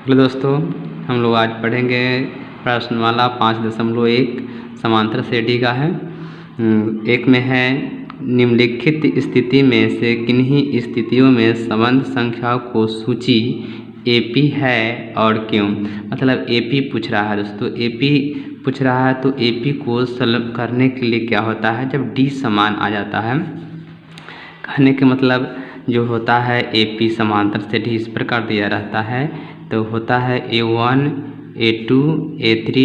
Hello दोस्तों, हम लोग आज पढ़ेंगे प्रश्नमाला 5.1 समांतर श्रेणी का है। एक में है निम्नलिखित स्थिति में से किन्हीं स्थितियों में संबंध संख्याओं को सूची एपी है और क्यों। मतलब एपी पूछ रहा है दोस्तों, एपी पूछ रहा है तो एपी को सॉल्व करने के लिए क्या होता है, जब डी समान आ जाता है, कहने के मतलब जो होता है एपी समांतर श्रेणी इस प्रकार दिया रहता है तो होता है A1 A2 A3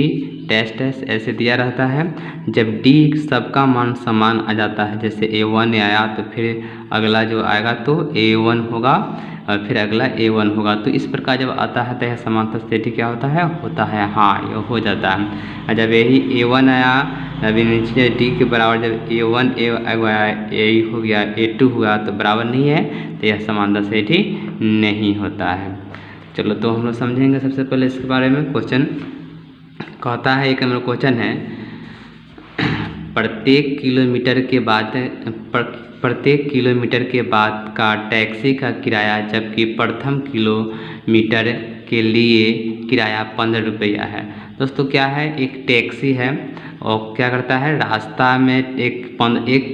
dash dash ऐसे दिया रहता है। जब डी सबका मान समान आ जाता है, जैसे A1 आया तो फिर अगला जो आएगा तो A1 होगा और फिर अगला A1 होगा। तो इस प्रकार जब आता है तो यह समांतर श्रेणी क्या होता है हाँ ये हो जाता है। जब यही A1 आया अभी नीचे डी के बराबर, जब A1 ए हो गया A2 हुआ तो बराबर नहीं है तो यह समांतर श्रेणी नहीं होता है। चलो तो हम लोग समझेंगे सबसे पहले इसके बारे में। क्वेश्चन कहता है, एक नंबर क्वेश्चन है, प्रत्येक किलोमीटर के बाद का टैक्सी का किराया जबकि प्रथम किलोमीटर के लिए किराया 15 रुपया है। दोस्तों क्या है, एक टैक्सी है और क्या करता है, रास्ता में एक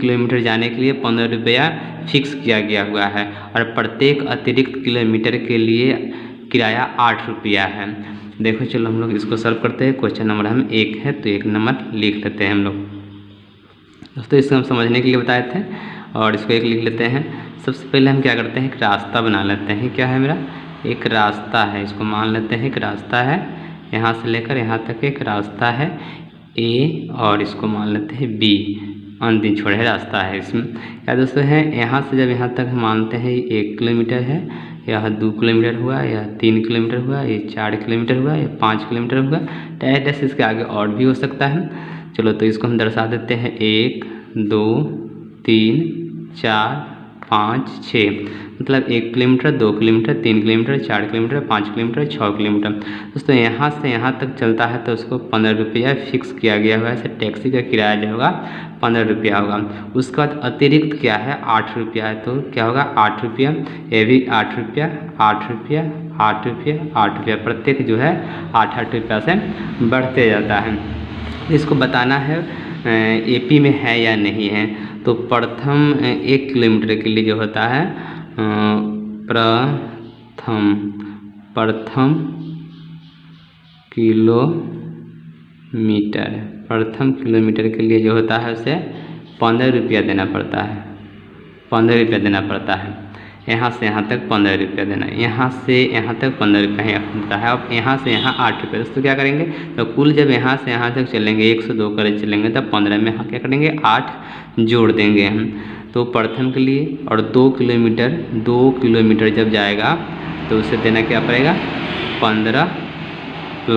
किलोमीटर जाने के लिए 15 रुपया फिक्स किया गया हुआ है और प्रत्येक अतिरिक्त किलोमीटर के लिए किराया 8 रुपया है। देखो चलो हम लोग इसको सॉल्व करते हैं। क्वेश्चन नंबर हम 1 है तो 1 नंबर लिख लेते हैं हम लोग। दोस्तों इसको हम समझने के लिए बताए थे और इसको 1 लिख लेते हैं। सबसे पहले हम क्या करते हैं, एक रास्ता बना लेते हैं। क्या है मेरा, एक रास्ता है, इसको मान लेते हैं एक रास्ता है, यहाँ से लेकर यहाँ तक एक रास्ता है ए और इसको मान लेते हैं बी, अंतिम छोड़े रास्ता है। इसमें क्या दोस्तों है, यहाँ से जब यहाँ तक मानते हैं 1 किलोमीटर है, यह 2 किलोमीटर हुआ, यह 3 किलोमीटर हुआ, ये 4 किलोमीटर हुआ, ये 5 किलोमीटर हुआ, डैश डैश इसके आगे और भी हो सकता है। चलो तो इसको हम दर्शा देते हैं 1 2 3 4 5 6, मतलब 1 kilometre 2 kilometre 3 kilometre 4 kilometre 5 kilometre 6 kilometre. दोस्तों यहाँ से यहाँ तक चलता है तो उसको 15 रुपया फिक्स किया गया हुआ है। ऐसे टैक्सी का किराया जो होगा 15 रुपया होगा। उसके बाद अतिरिक्त क्या है, 8 रुपया है, तो क्या होगा 8 रुपया, ये भी 8 रुपया 8 रुपया 8 रुपया 8 रुपया, प्रत्येक जो है 8 रुपया से बढ़ते जाता है। इसको बताना है एपी में है या नहीं है। तो प्रथम 1 किलोमीटर के लिए जो होता है प्रथम किलोमीटर के लिए जो होता है उसे 15 रुपया देना पड़ता है, 15 रुपया देना पड़ता है। यहाँ से यहाँ तक 15 रुपया देना, यहाँ से यहाँ तक 15 रुपया होता है। अब यहाँ से यहाँ 8 रुपये। दोस्तों क्या करेंगे, तो कुल जब यहाँ से यहाँ तक चलेंगे 102 कर चलेंगे तब 15 में क्या करेंगे 8 जोड़ देंगे हम। तो प्रथम के लिए और 2 किलोमीटर जब जाएगा तो उसे देना क्या पड़ेगा, 15 +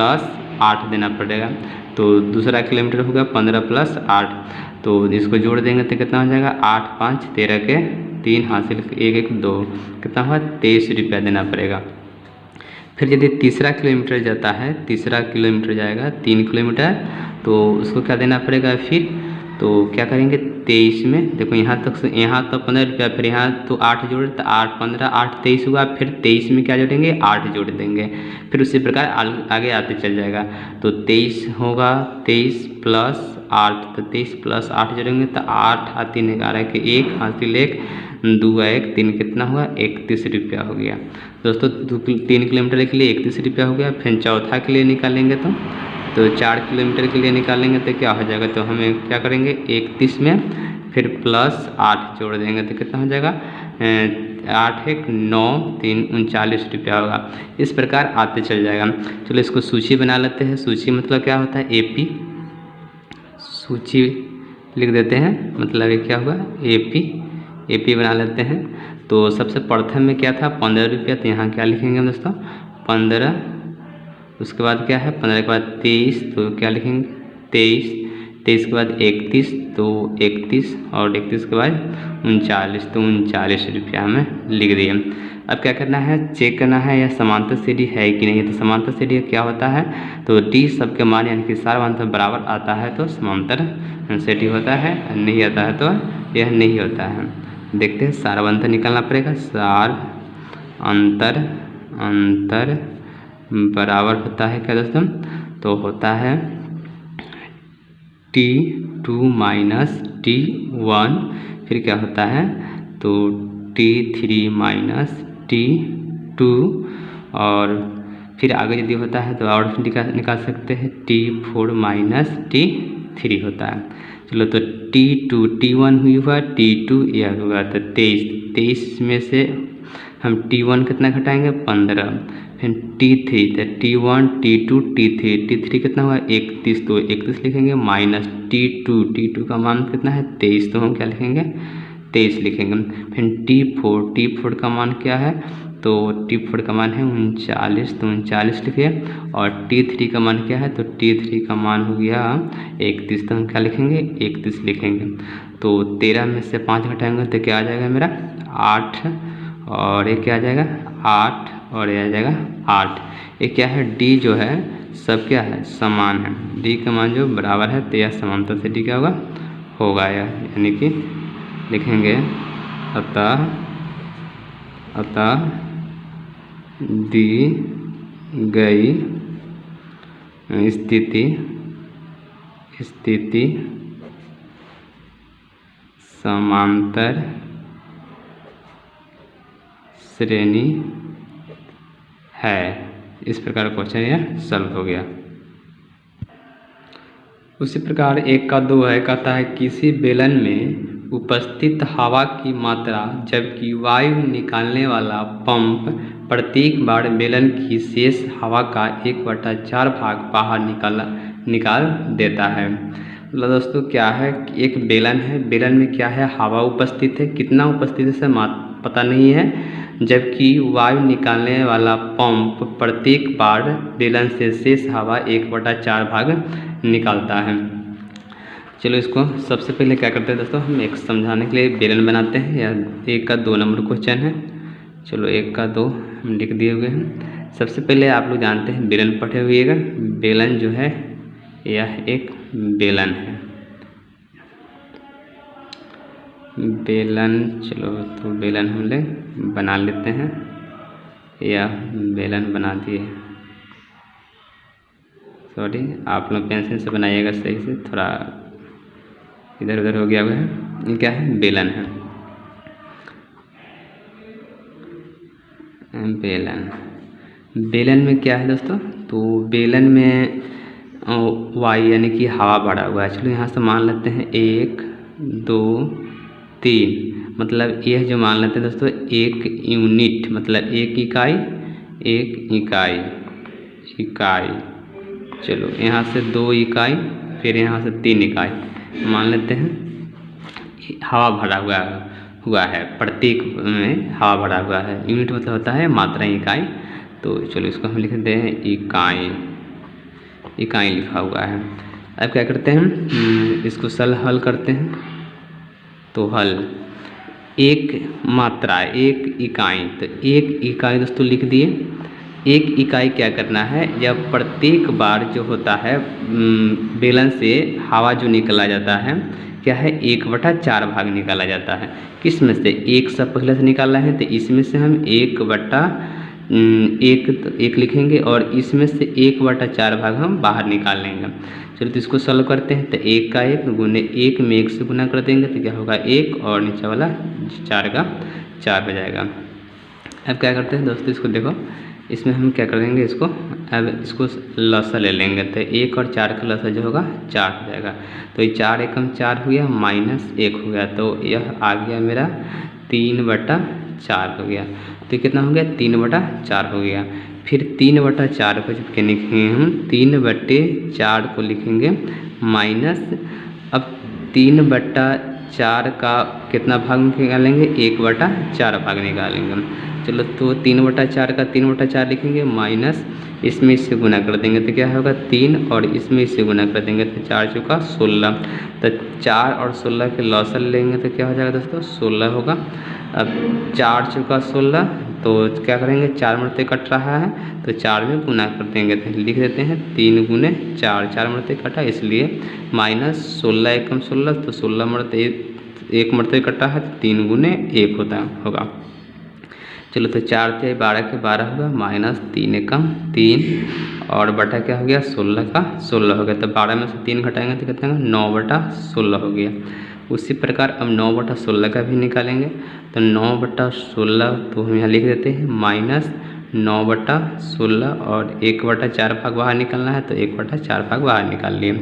8 देना पड़ेगा। तो दूसरा किलोमीटर होगा 15 + 8, तो इसको जोड़ देंगे तो कितना हो जाएगा 8 5 13 के 3 हासिल 1 1 2, कितना हुआ 23 रुपया देना पड़ेगा। फिर यदि तीसरा किलोमीटर जाता है, तीसरा किलोमीटर जाएगा 3 किलोमीटर, तो उसको क्या देना पड़ेगा, फिर तो क्या करेंगे 23 में, देखो यहाँ तक से यहाँ तो 15 रुपया, फिर यहाँ तो 8 जोड़े तो 8 15 8 23 हुआ, फिर 23 में क्या जोड़ेंगे 8 जोड़ देंगे। फिर उसी प्रकार आगे आते चल जाएगा। तो 23 होगा, 23 + 8, तो 23 + 8 जोड़ेंगे तो 8 और 3 11 के 1 हासिल 1 2 1 3, कितना हुआ 31 रुपया हो गया। दोस्तों 3 किलोमीटर के लिए 31 रुपया हो गया। फिर चौथा के लिए निकालेंगे तो 4 किलोमीटर के लिए निकालेंगे तो क्या हो जाएगा, तो हमें क्या करेंगे 31 में फिर +8 जोड़ देंगे तो कितना हो जाएगा 8 1 9 3 39 रुपया होगा। इस प्रकार आते चल जाएगा। चलो इसको सूची बना लेते हैं। सूची मतलब क्या होता है, एपी, सूची लिख देते हैं, मतलब ये क्या हुआ एपी बना लेते हैं। तो सबसे प्रथम में क्या था 15 रुपया, तो यहाँ क्या लिखेंगे दोस्तों 15, उसके बाद क्या है 15 के बाद 23, तो क्या लिखेंगे 23 के बाद 31, तो 31 और 31 के बाद 39, तो 39 रुपया हमें लिख दिए। अब क्या करना है, चेक करना है यह समांतर श्रेणी है कि नहीं। तो समांतर श्रेणी क्या होता है, तो डी सबके मान यानी कि सार अंतर बराबर आता है तो समांतर श्रेणी होता है, नहीं आता है तो यह नहीं होता है। देखते हैं सार अंतर निकालना पड़ेगा। सार अंतर बराबर होता है क्या दोस्तों, तो होता है T2 माइनस T1, फिर क्या होता है तो T3 माइनस T2, और फिर आगे यदि होता है तो और निकाल सकते हैं T4 माइनस T3 होता है। चलो तो T2 T1 हुआ, T2 यह होगा तो 23 में से हम T1 कितना घटाएंगे 15, फिर T3 तो T1 T2 T3 कितना हुआ 31, तो 31 लिखेंगे माइनस T2 का मान कितना है 23, तो हम क्या लिखेंगे 23 लिखेंगे। फिर T4 का मान क्या है तो T4 का मान है 39, तो 39 लिखिए, और T3 का मान क्या है तो T3 का मान हो गया 31, तो हम क्या लिखेंगे 31 लिखेंगे। तो 13 में से 5 घटाएंगे तो क्या आ जाएगा मेरा 8, और ये क्या आ जाएगा 8, और ये आ जाएगा 8। ये क्या है D जो है सब क्या है समान है, D का मान जो बराबर है तो यह समानता से D क्या होगा यानी कि लिखेंगे अतः दी गई स्थिति समांतर श्रेणी है। इस प्रकार क्वेश्चन यह सॉल्व हो गया। उसी प्रकार 1 का 2 है, कहता है किसी बेलन में उपस्थित हवा की मात्रा जबकि वायु निकालने वाला पंप प्रत्येक बार बेलन की शेष हवा का 1/4 भाग बाहर निकाल देता है। मतलब दोस्तों क्या है, एक बेलन है, बेलन में क्या है हवा उपस्थित है, कितना उपस्थित है से पता नहीं है, जबकि वायु निकालने वाला पंप प्रत्येक बार बेलन से शेष हवा 1/4 भाग निकालता है। चलो इसको सबसे पहले क्या करते हैं दोस्तों, हम एक समझाने के लिए बेलन बनाते हैं। या 1 का 2 नंबर क्वेश्चन है। चलो 1 का 2 हम लिख दिए हुए हैं। सबसे पहले आप लोग जानते हैं बेलन पढ़े हुएगा, बेलन जो है यह एक बेलन है, बेलन। चलो तो बेलन हम लोग बना लेते हैं, यह बेलन बना दिए। सॉरी, आप लोग पेंसिल से बनाइएगा सही से, थोड़ा इधर उधर हो गया हुआ है। ये क्या है बेलन है, बेलन में क्या है दोस्तों, तो बेलन में वायु यानी कि हवा भरा हुआ है। चलो यहाँ से मान लेते हैं 1 2 3, मतलब यह जो मान लेते हैं दोस्तों 1 यूनिट, मतलब 1 इकाई। चलो यहाँ से 2 इकाई, फिर यहाँ से 3 इकाई मान लेते हैं। हवा भरा हुआ है, प्रत्येक में हवा भरा हुआ है। यूनिट मतलब होता है मात्रा इकाई। तो चलो इसको हम लिख देते हैं इकाई लिखा हुआ है। अब क्या करते हैं, इसको हल करते हैं। तो हल 1 मात्रा 1 इकाई, तो 1 इकाई दोस्तों लिख दिए। 1 इकाई क्या करना है, जब प्रत्येक बार जो होता है बेलन से हवा जो निकला जाता है क्या है 1/4 भाग निकाला जाता है। किस में से 1 से पहले से निकाला है, तो इसमें से हम 1 लिखेंगे, और इसमें से 1/4 भाग हम बाहर निकाल लेंगे। चलो तो इसको सॉल्व करते हैं। तो 1 का 1 गुने 1 में 1 से गुना कर देंगे तो क्या होगा 1, और नीचे वाला 4 का 4 हो जाएगा। अब क्या करते हैं दोस्तों, इसको देखो, इसमें हम क्या करेंगे, अब इसको लसा ले लेंगे। तो 1 और 4 का लसा जो होगा 4 हो जाएगा। तो ये 4 एकम 4 हो गया, -1 हो गया, तो यह आ गया मेरा 3/4 हो गया। तो कितना हो गया 3/4 हो गया। फिर 3/4 को जब लिखेंगे हम 3/4 को लिखेंगे माइनस, अब 3/4 का कितना भाग निकालेंगे 1/4 भाग निकालेंगे। चलो तो 3/4 का 3/4 लिखेंगे माइनस, इसमें इससे गुना कर देंगे तो क्या होगा 3, और इसमें इससे गुना कर देंगे तो 4 चौका 16। तो 4 और 16 के लॉसल लेंगे तो क्या हो जाएगा दोस्तों 16 होगा। अब 4 चौका 16, तो क्या करेंगे 4 मरते कट रहा है तो 4 में गुना कर देंगे, तो लिख देते हैं 3 गुने 4 मरते कटा, इसलिए -16 एकम 16, तो 16 मरते 1 मरते कटा है तो 3 गुने 1 होगा। चलो तो 4 × 12 के 12 होगा, माइनस 3 एकम 3 और बटा क्या हो गया 16 का 16 हो गया। तो 12 में से 3 घटाएंगे तो कितना होगा 9/16 हो गया। उसी प्रकार अब 9/16 का भी निकालेंगे। तो 9/16 तो हम यहाँ लिख देते हैं माइनस 9/16 और 1/4 भाग बाहर निकालना है तो 1/4 भाग बाहर निकाल लिए।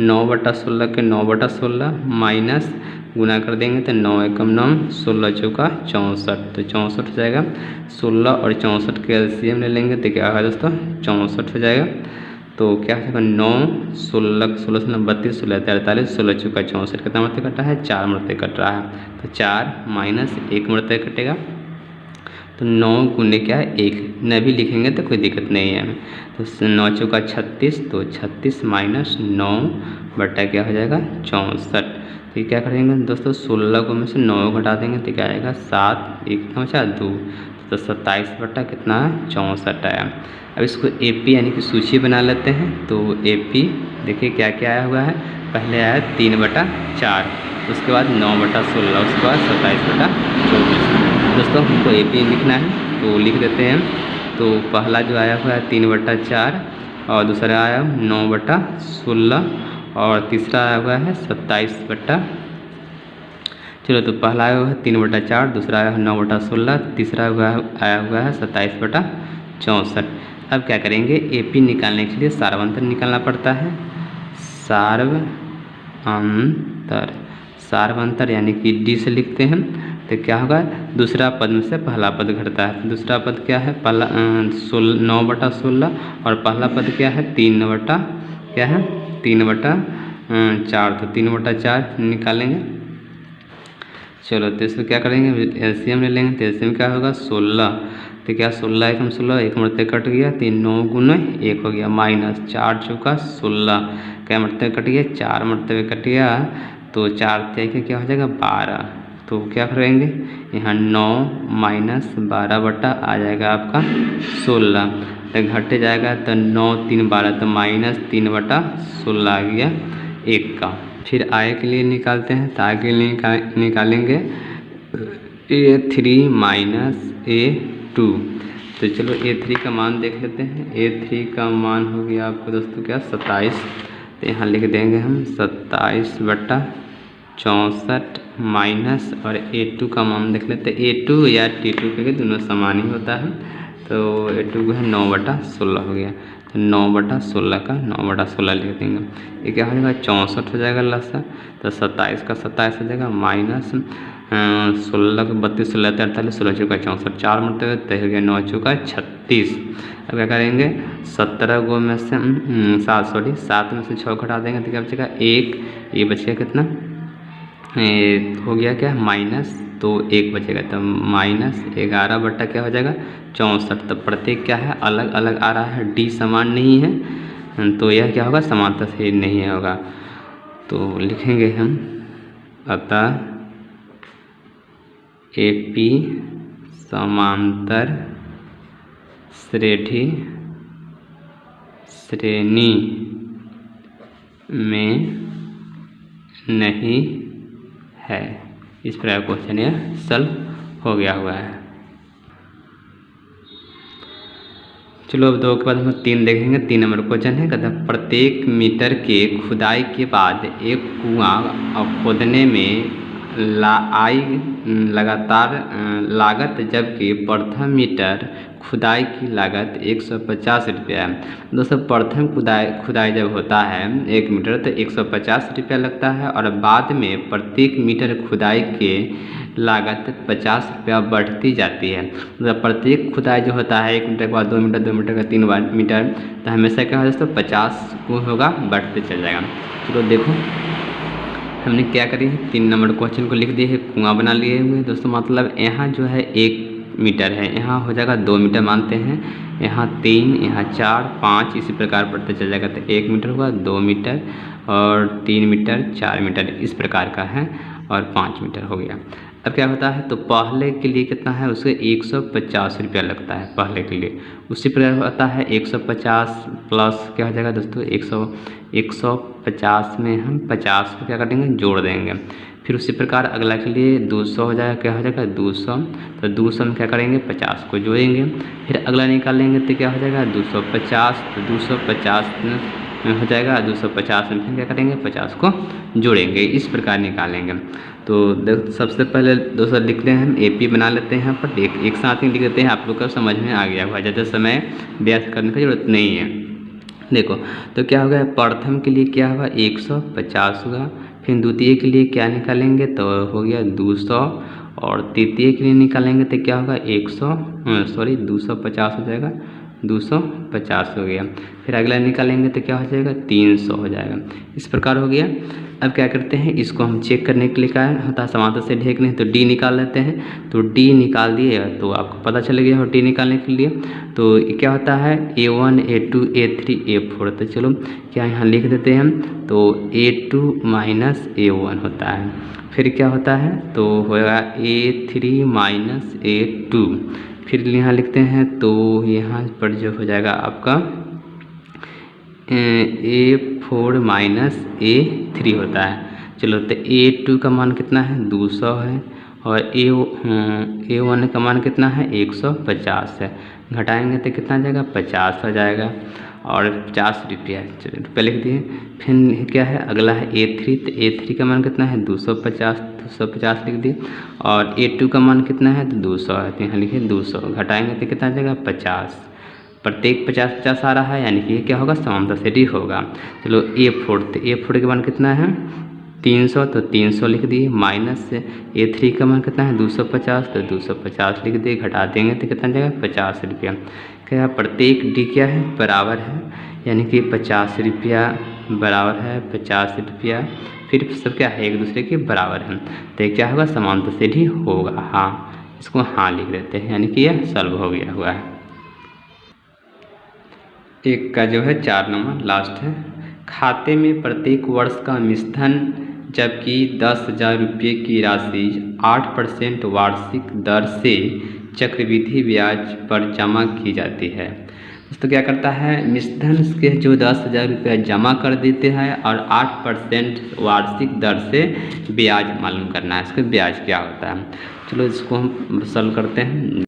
9/16 के 9/16 माइनस गुना कर देंगे तो 9 एकम 9, 16 चौका 64, तो 64 हो जाएगा। 16 और 64 के एलसीएम ले लेंगे तो क्या होगा दोस्तों 64 हो जाएगा। तो क्या हो जाएगा 9 16 16 से 32 16 43 16 चौका 64 कितना मरते कटा है 4 मरते कट रहा है। तो 4 माइनस 1 मरते कटेगा। तो 9 गुने क्या है 1 न भी लिखेंगे तो कोई दिक्कत नहीं है। तो 9 चौका 36, तो 36 माइनस 9 बटा क्या हो जाएगा 64। तो क्या करेंगे दोस्तों 16 को में से 9 घटा देंगे तो क्या आएगा 7 1 बचा 2, तो 27 बटा कितना है 64 आया। अब इसको एपी यानी कि सूची बना लेते हैं। तो एपी देखिए क्या क्या आया हुआ है, पहले आया 3/4, उसके बाद 9/16, उसके बाद 27/24। दोस्तों हमको एपी लिखना है तो लिख देते हैं। तो पहला जो आया हुआ है 3/4 और दूसरा आया 9/16 और तीसरा आया हुआ है 27 चलो तो पहला आया हुआ है 3/4, दूसरा आया है 9/16, तीसरा आया हुआ है 27/64। अब क्या करेंगे एपी निकालने के लिए सार्वंतर निकालना पड़ता है। सार्वंतर यानी कि डी से लिखते हैं। तो क्या होगा दूसरा पद में से पहला पद घटता है। दूसरा पद क्या है पहला 9/16 और पहला पद क्या है 3/4, तो 3/4 निकालेंगे। चलो तो इसको क्या करेंगे एलसीएम ले लेंगे। तो एलसीएम क्या होगा 16, तो क्या 16 एकम 16 1 मरते कट गया, 3 9 गुना 1 हो गया, माइनस 4 चौका 16 क्या मरते कट गया 4 मरते कट गया, तो 4 के क्या हो जाएगा 12। तो क्या करेंगे यहाँ 9 माइनस 12 बटा आ जाएगा आपका 16, तो घटे जाएगा तो 9 3 12, तो माइनस 3/16 आ गया 1 का। फिर आय के लिए निकालते हैं। तो आय के लिए निकालेंगे A3 माइनस A2। तो चलो A3 का मान देख लेते हैं। A3 का मान हो गया आपको दोस्तों क्या 27, तो यहाँ लिख देंगे हम 27/64 माइनस और A2 का मान देख लेते हैं। A2 या T2 के दोनों समान ही होता है। तो A2 को है 9/16 हो गया, तो 9/16 का 9/16 लिख देंगे। ये क्या हो जाएगा 64 हो जाएगा लसा, तो 27 का 27 हो जाएगा, माइनस 16 का 32 16 43 16 चौका 64 4 मरते तो हो गया 9 चौका 36। अब क्या करेंगे 17 गो में से 7 में से 6 घटा देंगे तो क्या बचेगा 1, ये बचेगा कितना हो गया क्या माइनस, तो 1 बचेगा, तो माइनस 11 बटा क्या हो जाएगा 64। तो प्रत्येक क्या है अलग अलग आ रहा है, डी समान नहीं है, तो यह क्या होगा समांतर से नहीं होगा। तो लिखेंगे हम अतः एपी समांतर श्रेणी में नहीं है। इस प्रकार क्वेश्चन यह सॉल्व हो गया हुआ है। चलो अब 2 के बाद हम 3 देखेंगे। 3 नंबर क्वेश्चन है, कहता है प्रत्येक मीटर के खुदाई के बाद एक कुआं खोदने में आई लगातार लागत, जबकि प्रथम मीटर खुदाई की लागत 150 रुपया है। दोस्तों प्रथम खुदाई जब होता है 1 मीटर तो 150 रुपया लगता है, और बाद में प्रत्येक मीटर खुदाई के लागत 50 रुपया बढ़ती जाती है। मतलब प्रत्येक खुदाई जो होता है 1 मीटर के बाद 2 मीटर 2 मीटर का 3 मीटर, तो हमेशा क्या होगा दोस्तों 50 को होगा बढ़ते चल जाएगा। चलो देखो हमने क्या करी है 3 नंबर क्वेश्चन को लिख दिए है, कुआं बना लिए हुए दोस्तों। मतलब यहाँ जो है 1 मीटर है, यहाँ हो जाएगा 2 मीटर मानते हैं, यहाँ 3 यहाँ 4 5 इसी प्रकार बढ़ते चल जाएगा। तो 1 मीटर हुआ 2 मीटर और 3 मीटर 4 मीटर इस प्रकार का है, और 5 मीटर हो गया। अब क्या होता है तो पहले के लिए कितना है उसके 150 रुपया लगता है पहले के लिए। उसी प्रकार होता है 150 प्लस क्या हो जाएगा दोस्तों 150 में हम 50 को क्या करेंगे जोड़ देंगे, फिर उसी प्रकार अगला के लिए 200 हो जाएगा, क्या हो जाएगा 200, तो 200 में क्या करेंगे 50 को जोड़ेंगे, फिर अगला निकालेंगे तो क्या हो जाएगा 250, तो 250 हो जाएगा, 250 में फिर क्या करेंगे 50 को जोड़ेंगे, इस प्रकार निकालेंगे। तो सबसे पहले दोस्तों लिखते हैं हम AP बना लेते हैं, यहाँ पर एक साथ ही लिख देते हैं, आप लोग का समझ में आ गया होगा, ज़्यादा समय व्यर्थ करने की जरूरत नहीं है। देखो तो क्या होगा, प्रथम के लिए क्या होगा 150 होगा, फिर द्वितीय के लिए क्या निकालेंगे तो हो गया 200, और तृतीय के लिए निकालेंगे तो क्या होगा 250 हो जाएगा, 250 हो गया, फिर अगला निकालेंगे तो क्या हो जाएगा 300 हो जाएगा, इस प्रकार हो गया। अब क्या करते हैं, इसको हम चेक करने के लिए क्या होता है, समांतर से ढेक नहीं तो D निकाल लेते हैं, तो D निकाल दिए तो आपको पता चल गया हो D निकालने के लिए, तो क्या होता है A1 A2 A3 A4, तो चलो क्या यहाँ लिख देते हैं हम, तो A2 माइनस A1 होता है, फिर क्या होता है तो होगा A3 माइनस A2, फिर यहाँ लिखते हैं तो यहाँ पर जो हो जाएगा आपका A4 माइनस A3 होता है। चलो तो A2 का मान कितना है 200 है, और A1 का मान कितना है 150 है, घटाएंगे तो कितना जाएगा 50 हो जाएगा, और 50 रुपया, चलो रुपये लिख दिए। फिर क्या है अगला है A3, तो A3 का मान कितना है 250 लिख दिए, और A2 का मान कितना है तो 200 है, तो यहाँ लिखिए 200, घटाएंगे तो कितना जाएगा 50, प्रत्येक 50 आ रहा है, यानी कि ये क्या होगा समांतर से D होगा। चलो A4, तो A4 का मान कितना है 300, तो 300 लिख दिए, माइनस A3 का मान कितना है 250, तो 250 लिख दिए, घटा देंगे तो कितना जाएगा 50 रुपया। क्या प्रत्येक D क्या है बराबर है, यानी कि 50 रुपया बराबर है 50 रुपया, फिर सब क्या है एक दूसरे के बराबर है, तो क्या होगा समांतर से D होगा। हाँ, इसको हाँ लिख देते हैं, यानी कि यह सॉल्व हो गया हुआ है। एक का जो है 4 नंबर लास्ट है, खाते में प्रत्येक वर्ष का मिश्रण जबकि 10,000 रुपये की राशि 8% वार्षिक दर से चक्रवृद्धि ब्याज पर जमा की जाती है। दोस्तों क्या करता है, मिश्रण के जो 10,000 रुपये जमा कर देते हैं और 8% वार्षिक दर से ब्याज मालूम करना है, इसका ब्याज क्या होता है। चलो इसको हम सॉल्व करते हैं।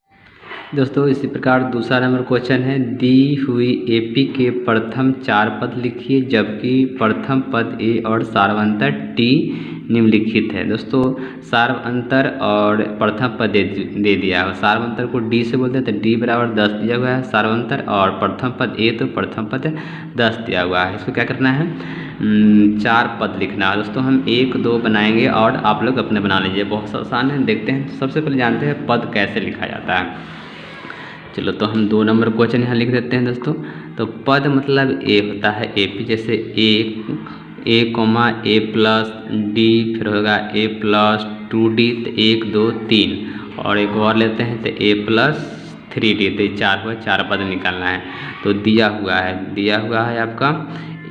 दोस्तों इसी प्रकार दूसरा नंबर क्वेश्चन है, दी हुई AP के प्रथम 4 पद लिखिए जबकि प्रथम पद A और सार्वंतर T निम्नलिखित है। दोस्तों सार्वंतर और प्रथम पद दे दिया है, सार्वंतर को D से बोलते हैं तो D बराबर 10 दिया हुआ है सार्वंतर, और प्रथम पद A तो प्रथम पद 10 दिया हुआ है। इसको क्या करना है 4 पद लिखना है। दोस्तों हम 1 2 बनाएंगे और आप लोग अपने बना लीजिए, बहुत आसान है। देखते हैं सबसे पहले जानते हैं पद कैसे लिखा जाता है। चलो तो हम 2 नंबर क्वेश्चन यहाँ लिख देते हैं दोस्तों। तो पद मतलब A होता है AP, जैसे A comma A plus D, फिर होगा A प्लस 2D, तो 1 2 3, और एक और लेते हैं तो A प्लस 3D, तो 4 हुआ, 4 पद निकालना है। तो दिया हुआ है आपका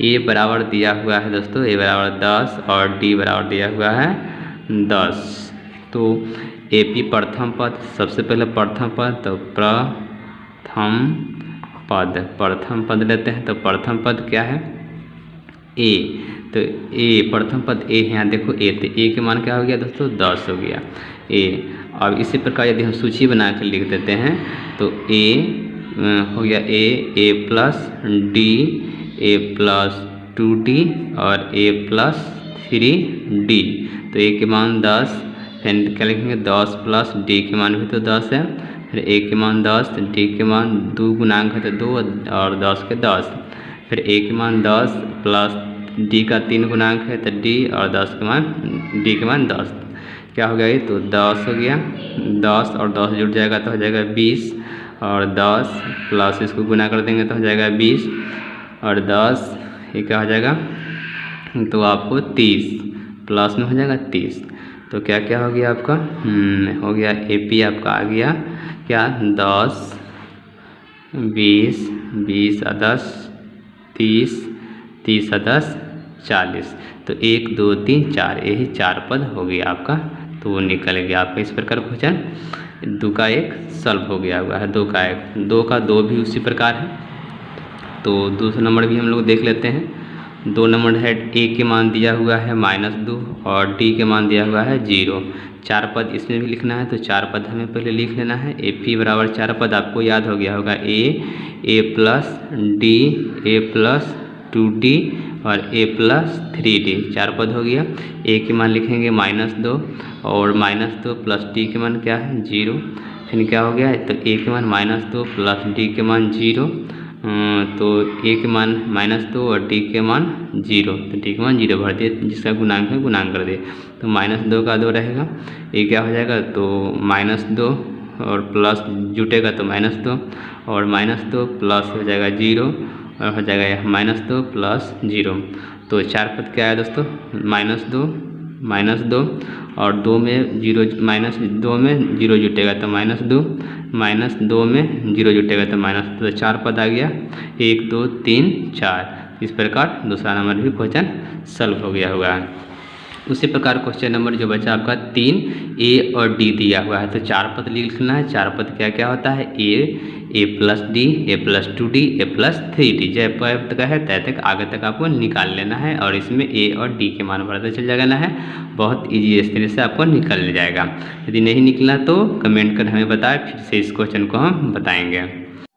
A बराबर दिया हुआ है दोस्तों, A बराबर 10 और D बराबर दिया हुआ है 10। तो AP प्रथम पद, सबसे पहले प्रथम पद, तो प्रथम पद लेते हैं। तो प्रथम पद क्या है A, तो A प्रथम पद A है, यहाँ देखो A, तो A के मान क्या हो गया दोस्तों 10 हो गया A। अब इसी प्रकार यदि हम सूची बना कर लिख देते हैं तो A हो गया A plus D, A plus 2D और A प्लस 3D, तो A के मान 10, फिर क्या लिखेंगे 10 प्लस D के मान भी तो 10 है, फिर A के मान 10, D के मान 2 गुणांक है तो 2 और 10 के 10, फिर A के मान 10 प्लस D का 3 गुणांक है तो D और 10 के मान D के मान 10, क्या हो गया ये तो 10 हो गया। 10 और 10 जुड़ जाएगा तो हो जाएगा 20, और 10 प्लस इसको गुना कर देंगे तो हो जाएगा 20, और 10 ये क्या हो जाएगा तो आपको 30 प्लस में हो जाएगा 30। तो क्या क्या हो गया आपका हो गया AP आपका आ गया क्या 10 20 20 और 10 30 30 और 10 40, तो 1 2 3 4, यही 4 पद हो गया आपका, तो वो निकल गया आपका। इस प्रकार क्वेश्चन 2 का 1 सॉल्व हो गया हुआ है, 2 का 1, 2 का 2 भी उसी प्रकार है। तो दूसरा नंबर भी हम लोग देख लेते हैं, 2 नंबर है ए के मान दिया हुआ है -2 और डी के मान दिया हुआ है 0। 4 पद इसमें भी लिखना है, तो 4 पद हमें पहले लिख लेना है। ए पी बराबर 4 पद आपको याद हो गया होगा, ए प्लस डी, ए प्लस 2d और a प्लस 3d, 4 पद हो गया। a के मान लिखेंगे -2 और -2 प्लस d के मान क्या है 0। फिर क्या हो गया, तो a के मान -2 प्लस d के मान 0, तो a के मान -2 और d के मान 0, तो d के मान 0 भर दिए, जिसका गुणांक है गुणांक कर दिए। तो -2 का 2 रहेगा, ये क्या हो जाएगा, तो -2 और प्लस जुटेगा तो -2 और -2 प्लस हो जाएगा 0 और हो जाएगा -2 प्लस 0। तो 4 पद क्या है दोस्तों, -2 और 2 में 0, -2 में 0 जुटेगा तो -2, -2 में 0 जुटेगा तो -2, तो 4 पद आ गया, 1 2 3 4। इस प्रकार दूसरा नंबर भी क्वेश्चन सॉल्व हो गया होगा। उसी प्रकार क्वेश्चन नंबर जो बचा आपका 3 ए और डी दिया हुआ है, तो 4 पद लिखना है। 4 पद क्या क्या होता है, ए प्लस डी, ए प्लस 2d, ए प्लस 3d, जब पद का है तय तक आगे तक आपको निकाल लेना है और इसमें ए और डी के मान बढ़ते चल जाना है। बहुत ईजी इस तरह से आपको निकल जाएगा। यदि नहीं निकला तो कमेंट कर हमें बताएं, फिर से इस क्वेश्चन को हम बताएंगे।